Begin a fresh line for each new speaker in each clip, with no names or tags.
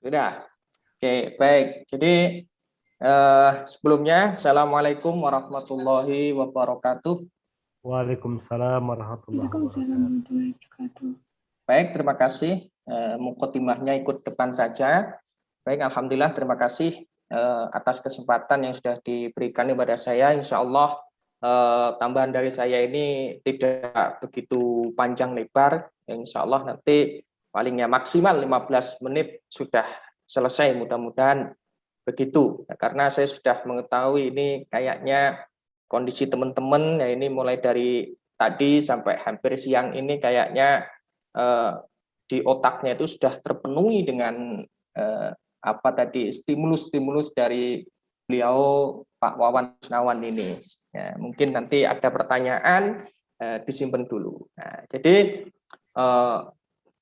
Sudah. Oke, baik. Jadi sebelumnya, Assalamualaikum warahmatullahi wabarakatuh.
Waalaikumsalam warahmatullahi wabarakatuh.
warahmatullahi wabarakatuh.
Baik, terima kasih. Mukotimahnya ikut depan saja. Baik, Alhamdulillah, terima kasih atas kesempatan yang sudah diberikan kepada saya. Insya Allah tambahan dari saya ini tidak begitu panjang lebar. Insya Allah nanti palingnya maksimal 15 menit sudah selesai, mudah-mudahan begitu. Karena saya sudah mengetahui ini kayaknya kondisi teman-teman, ya ini mulai dari tadi sampai hampir siang ini kayaknya di otaknya itu sudah terpenuhi dengan apa tadi stimulus-stimulus dari beliau Pak Wawan Susnawan ini. Ya, mungkin nanti ada pertanyaan disimpan dulu. Nah, jadi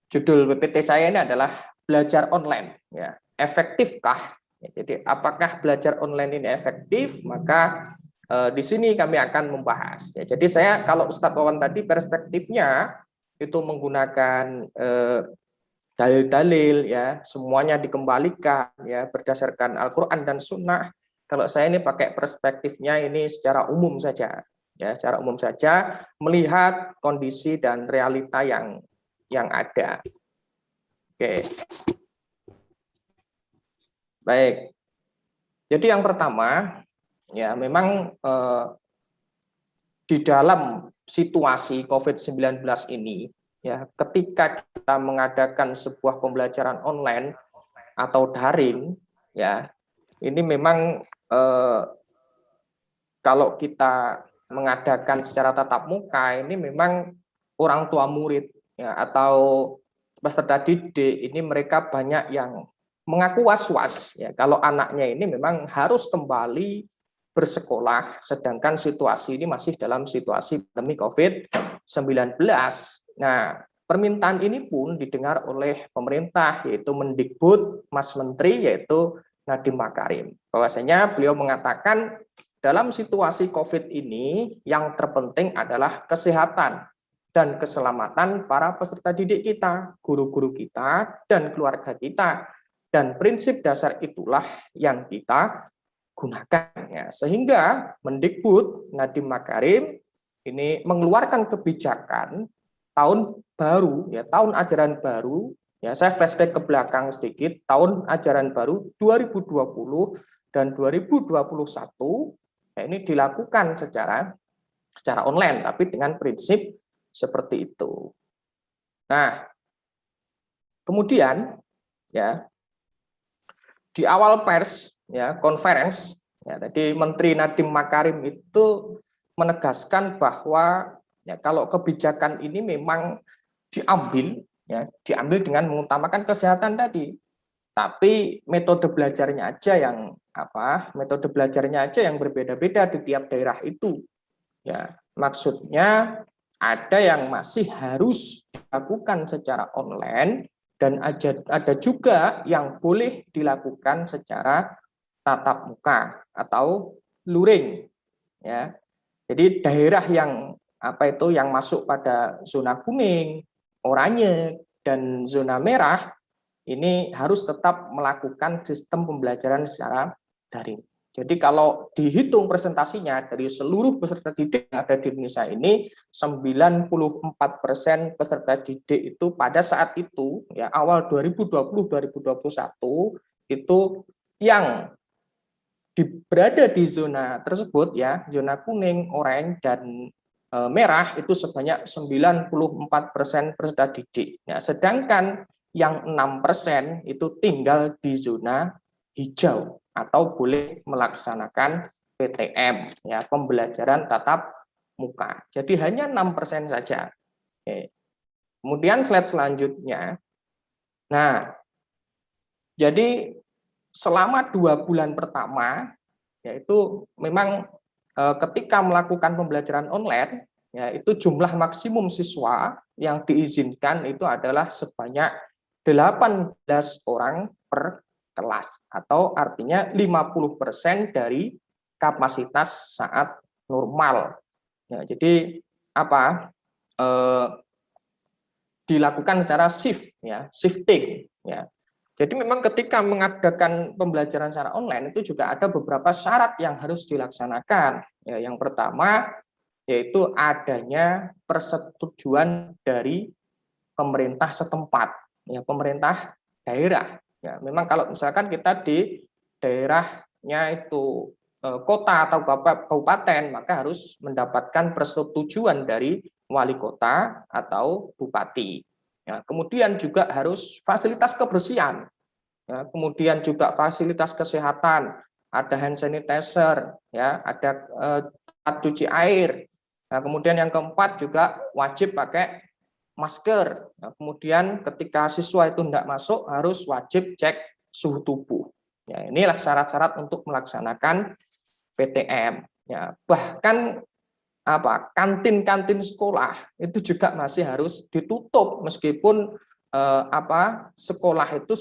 judul PPT saya ini adalah belajar online. Ya, efektifkah? Ya, jadi apakah belajar online ini efektif? Maka di sini kami akan membahas. Ya, jadi saya kalau Ustadz Wawan tadi perspektifnya itu menggunakan dalil-dalil, ya semuanya dikembalikan ya berdasarkan Al-Quran dan Sunnah. Kalau saya ini pakai perspektifnya ini secara umum saja, ya secara umum saja melihat kondisi dan realita yang ada. Oke, baik. Jadi yang pertama, ya memang di dalam situasi COVID-19 ini, ya ketika kita mengadakan sebuah pembelajaran online atau daring, ya ini memang kalau kita mengadakan secara tatap muka ini memang orang tua murid ya atau peserta didik ini mereka banyak yang mengaku was-was ya kalau anaknya ini memang harus kembali bersekolah sedangkan situasi ini masih dalam situasi pandemi COVID-19. Nah, permintaan ini pun didengar oleh pemerintah yaitu Mendikbud Mas Menteri yaitu Nadiem Makarim. Bahwasanya beliau mengatakan dalam situasi COVID ini yang terpenting adalah kesehatan dan keselamatan para peserta didik kita, guru-guru kita, dan keluarga kita. Dan prinsip dasar itulah yang kita gunakan. Ya. Sehingga Mendikbud Nadiem Makarim ini mengeluarkan kebijakan tahun baru, ya tahun ajaran baru. Ya, saya flashback ke belakang sedikit, tahun ajaran baru 2020 dan 2021 ya, ini dilakukan secara online, tapi dengan prinsip seperti itu. Nah, kemudian ya di awal pers ya konferensi ya tadi Menteri Nadiem Makarim itu menegaskan bahwa ya kalau kebijakan ini memang diambil dengan mengutamakan kesehatan tadi. Tapi metode belajarnya aja yang berbeda-beda di tiap daerah itu. Ya, maksudnya ada yang masih harus dilakukan secara online dan ada juga yang boleh dilakukan secara tatap muka atau luring. Ya. Jadi daerah yang yang masuk pada zona kuning, oranye dan zona merah ini harus tetap melakukan sistem pembelajaran secara daring. Jadi kalau dihitung presentasinya dari seluruh peserta didik yang ada di Indonesia ini, 94% peserta didik itu pada saat itu, ya awal 2020-2021, itu yang berada di zona tersebut, ya zona kuning, oranye, dan merah itu sebanyak 94% peserta didik. Ya, sedangkan yang 6% itu tinggal di zona hijau atau boleh melaksanakan PTM, ya pembelajaran tatap muka. Jadi hanya 6% saja. Oke. Kemudian slide selanjutnya. Nah, jadi selama 2 bulan pertama, yaitu memang ketika melakukan pembelajaran online, ya itu jumlah maksimum siswa yang diizinkan itu adalah sebanyak 18 orang per kelas atau artinya 50% dari kapasitas saat normal. Ya, jadi dilakukan secara shift, ya shifting, ya Jadi memang ketika mengadakan pembelajaran secara online itu juga ada beberapa syarat yang harus dilaksanakan. Ya, yang pertama yaitu adanya persetujuan dari pemerintah setempat, ya pemerintah daerah. Ya, memang kalau misalkan kita di daerahnya itu kota atau kabupaten, maka harus mendapatkan persetujuan dari wali kota atau bupati. Ya, kemudian juga harus fasilitas kebersihan, ya, kemudian juga fasilitas kesehatan, ada hand sanitizer, ya, ada tempat cuci air. Nah, kemudian yang keempat juga wajib pakai masker. Nah, kemudian ketika siswa itu tidak masuk harus wajib cek suhu tubuh. Ya, inilah syarat-syarat untuk melaksanakan PTM. Ya, bahkan kantin-kantin sekolah itu juga masih harus ditutup meskipun sekolah itu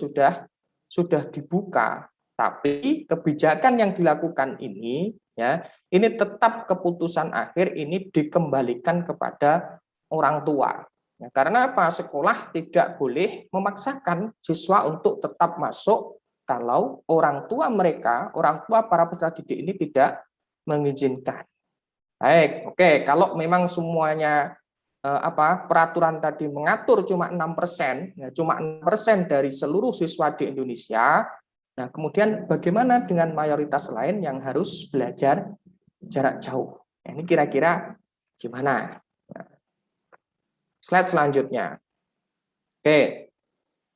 sudah dibuka, tapi kebijakan yang dilakukan ini ya ini tetap keputusan akhir ini dikembalikan kepada orang tua. Ya, karena apa? Sekolah tidak boleh memaksakan siswa untuk tetap masuk kalau orang tua mereka, orang tua para peserta didik ini tidak mengizinkan. Baik, oke. Kalau memang semuanya peraturan tadi mengatur cuma 6%, ya, cuma 6% dari seluruh siswa di Indonesia. Nah, kemudian bagaimana dengan mayoritas lain yang harus belajar jarak jauh? Nah, ini kira-kira gimana? Nah, slide selanjutnya. Oke.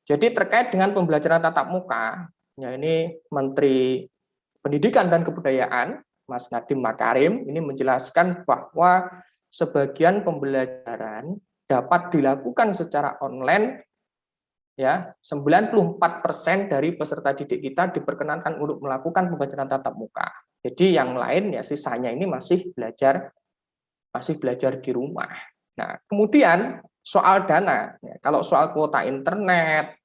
Jadi terkait dengan pembelajaran tatap muka, ya ini Menteri Pendidikan dan Kebudayaan Mas Nadiem Makarim ini menjelaskan bahwa sebagian pembelajaran dapat dilakukan secara online, ya 94% dari peserta didik kita diperkenankan untuk melakukan pembelajaran tatap muka. Jadi yang lain ya sisanya ini masih belajar di rumah. Nah, kemudian soal dana, ya, kalau soal kuota internet,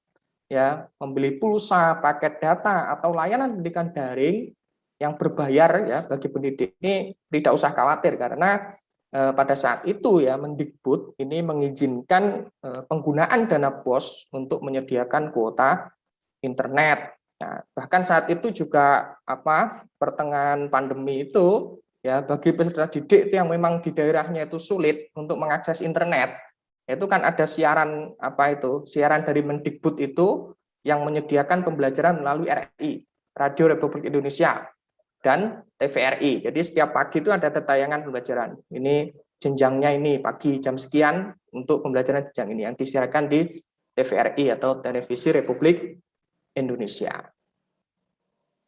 ya membeli pulsa, paket data atau layanan pendidikan daring yang berbayar ya bagi pendidik ini tidak usah khawatir karena pada saat itu ya Mendikbud ini mengizinkan penggunaan dana BOS untuk menyediakan kuota internet. Nah, bahkan saat itu juga pertengahan pandemi itu ya bagi peserta didik itu yang memang di daerahnya itu sulit untuk mengakses internet, itu kan ada siaran siaran dari Mendikbud itu yang menyediakan pembelajaran melalui RRI, Radio Republik Indonesia, dan TVRI. Jadi setiap pagi itu ada tayangan pembelajaran. Ini jenjangnya ini pagi jam sekian untuk pembelajaran jenjang ini yang disiarkan di TVRI atau Televisi Republik Indonesia.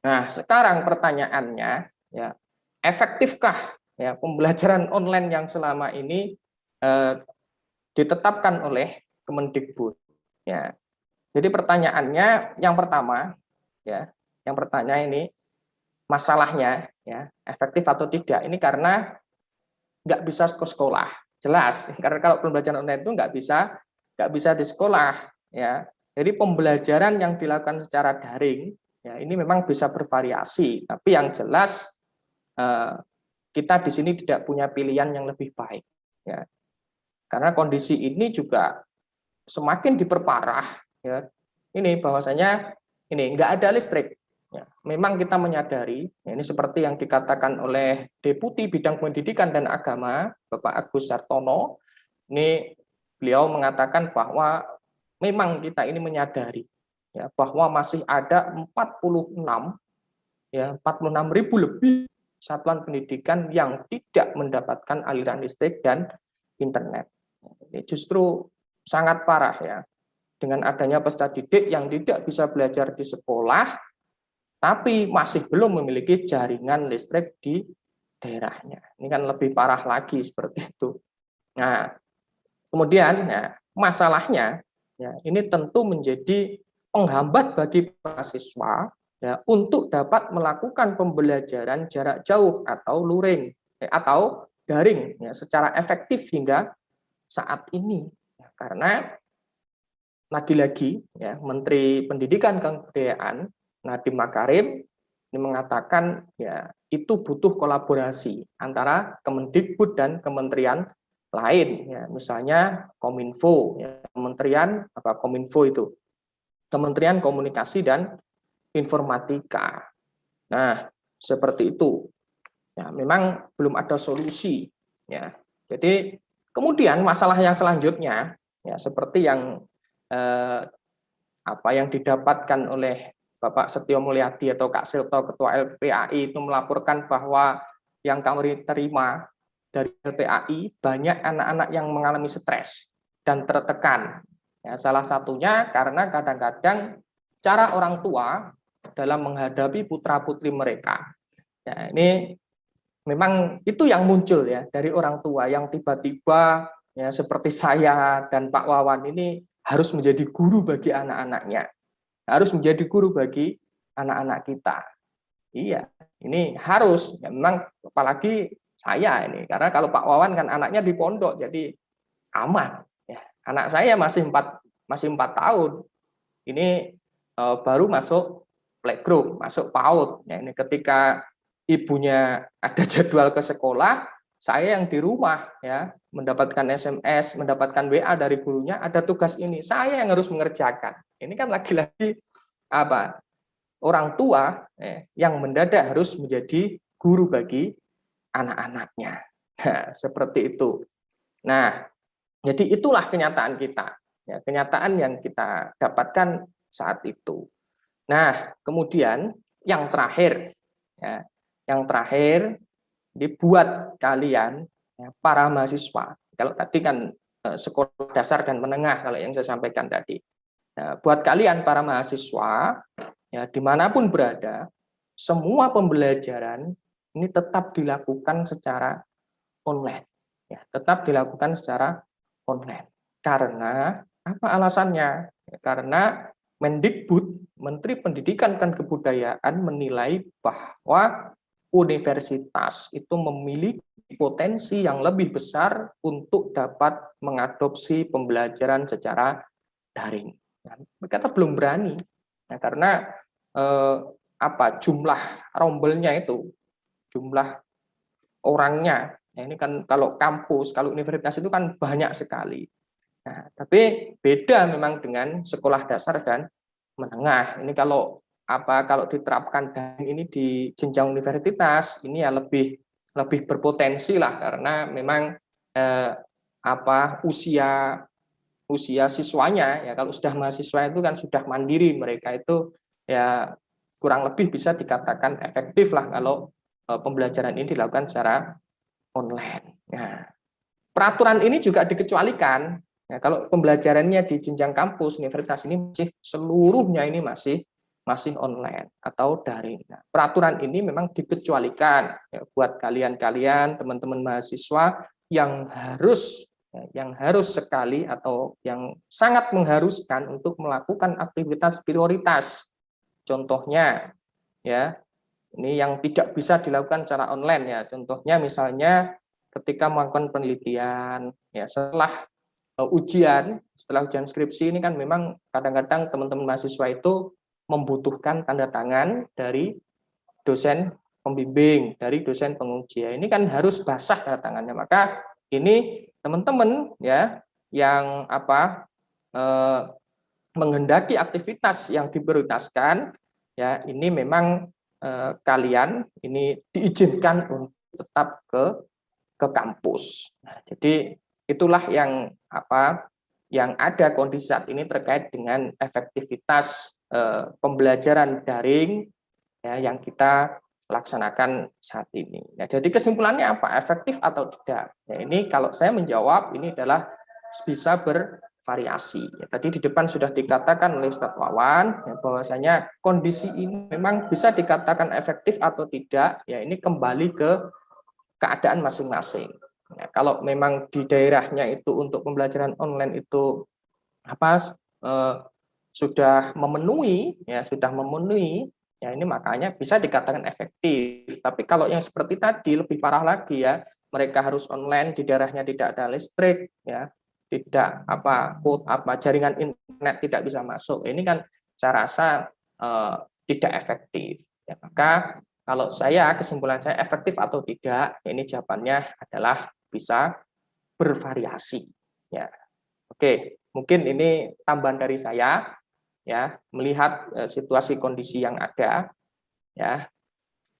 Nah, sekarang pertanyaannya, ya, efektifkah ya pembelajaran online yang selama ini ditetapkan oleh Kemendikbud? Ya, jadi pertanyaannya yang pertama, ya, yang pertanyaan ini masalahnya, ya, efektif atau tidak? Ini karena nggak bisa ke sekolah, jelas. Karena kalau pembelajaran online itu nggak bisa di sekolah, ya. Jadi pembelajaran yang dilakukan secara daring, ya, ini memang bisa bervariasi. Tapi yang jelas kita di sini tidak punya pilihan yang lebih baik, ya. Karena kondisi ini juga semakin diperparah. Ya, ini bahwasanya ini nggak ada listrik. Ya, memang kita menyadari, ya, ini seperti yang dikatakan oleh Deputi Bidang Pendidikan dan Agama, Bapak Agus Sartono, ini beliau mengatakan bahwa memang kita ini menyadari ya, bahwa masih ada 46.000 lebih satuan pendidikan yang tidak mendapatkan aliran listrik dan internet. Ini justru sangat parah ya. Dengan adanya peserta didik yang tidak bisa belajar di sekolah, tapi masih belum memiliki jaringan listrik di daerahnya. Ini kan lebih parah lagi seperti itu. Nah, kemudian ya, masalahnya ya, ini tentu menjadi penghambat bagi mahasiswa ya, untuk dapat melakukan pembelajaran jarak jauh atau luring atau daring ya, secara efektif hingga saat ini. Ya, karena lagi-lagi ya Menteri Pendidikan dan Kebudayaan Nadiem Makarim ini mengatakan ya itu butuh kolaborasi antara Kemendikbud dan kementerian lain ya, misalnya Kominfo ya, Kementerian Kominfo itu Kementerian Komunikasi dan Informatika. Nah, seperti itu. Ya, memang belum ada solusi. Ya, jadi kemudian masalah yang selanjutnya, ya seperti yang apa yang didapatkan oleh Bapak Setio Mulyadi atau Kak Silto, Ketua LPAI itu melaporkan bahwa yang kami terima dari LPAI banyak anak-anak yang mengalami stres dan tertekan. Ya, salah satunya karena kadang-kadang cara orang tua dalam menghadapi putra-putri mereka. Ya, ini memang itu yang muncul ya dari orang tua yang tiba-tiba ya seperti saya dan Pak Wawan ini harus menjadi guru bagi anak-anaknya, harus menjadi guru bagi anak-anak kita. Iya, ini harus ya, memang apalagi saya ini karena kalau Pak Wawan kan anaknya di pondok jadi aman. Ya, anak saya masih 4 tahun. Ini baru masuk playgroup, masuk PAUD. Ya, ini ketika ibunya ada jadwal ke sekolah, saya yang di rumah ya mendapatkan SMS, mendapatkan WA dari gurunya ada tugas ini, saya yang harus mengerjakan. Ini kan lagi-lagi apa? Orang tua yang mendadak harus menjadi guru bagi anak-anaknya. Nah, seperti itu. Nah, jadi itulah kenyataan kita. Ya, kenyataan yang kita dapatkan saat itu. Nah, kemudian yang terakhir, ya, yang terakhir dibuat kalian ya, para mahasiswa. Kalau tadi kan sekolah dasar dan menengah kalau yang saya sampaikan tadi. Nah, buat kalian para mahasiswa ya dimanapun berada, semua pembelajaran ini tetap dilakukan secara online. Ya, tetap dilakukan secara online. Karena apa alasannya? Ya, karena Mendikbud, Menteri Pendidikan dan Kebudayaan menilai bahwa universitas itu memiliki potensi yang lebih besar untuk dapat mengadopsi pembelajaran secara daring. Nah, mereka belum berani, ya, karena jumlah rombelnya itu, jumlah orangnya. Nah, ini kan kalau kampus, kalau universitas itu kan banyak sekali. Nah, tapi beda memang dengan sekolah dasar dan menengah. Ini kalau diterapkan dan ini di jenjang universitas ini ya lebih berpotensi lah karena memang usia siswanya ya kalau sudah mahasiswa itu kan sudah mandiri mereka itu ya kurang lebih bisa dikatakan efektif lah kalau pembelajaran ini dilakukan secara online. Nah, peraturan ini juga dikecualikan. Ya, kalau pembelajarannya di jenjang kampus universitas ini seluruhnya ini masih online atau daring. Nah, peraturan ini memang dikecualikan ya, buat kalian-kalian teman-teman mahasiswa yang harus sekali atau yang sangat mengharuskan untuk melakukan aktivitas prioritas. Contohnya ya ini yang tidak bisa dilakukan secara online ya. Contohnya misalnya ketika melakukan penelitian ya setelah ujian skripsi ini kan memang kadang-kadang teman-teman mahasiswa itu membutuhkan tanda tangan dari dosen pembimbing, dari dosen penguji. Ini kan harus basah tanda tangannya. Maka ini teman-teman ya yang menghendaki aktivitas yang diprioritaskan ya ini memang kalian ini diizinkan untuk tetap ke kampus. Nah, jadi itulah yang ada kondisi saat ini terkait dengan efektivitas pembelajaran daring ya, yang kita laksanakan saat ini. Ya, jadi kesimpulannya apa? Efektif atau tidak? Ya, ini kalau saya menjawab ini adalah bisa bervariasi. Ya, tadi di depan sudah dikatakan oleh Ustadz Wawan ya, bahwasanya kondisi ini memang bisa dikatakan efektif atau tidak. Ya, ini kembali ke keadaan masing-masing. Ya, kalau memang di daerahnya itu untuk pembelajaran online itu sudah memenuhi ya ini makanya bisa dikatakan efektif. Tapi kalau yang seperti tadi lebih parah lagi ya, mereka harus online di daerahnya tidak ada listrik ya, tidak jaringan internet tidak bisa masuk. Ini kan saya rasa tidak efektif. Ya, maka kalau kesimpulan saya efektif atau tidak, ini jawabannya adalah bisa bervariasi. Ya, oke, mungkin ini tambahan dari saya. ya, melihat situasi kondisi yang ada, ya.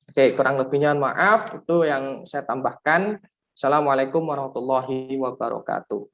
Oke, kurang lebihnya maaf, itu yang saya tambahkan. Assalamualaikum warahmatullahi wabarakatuh.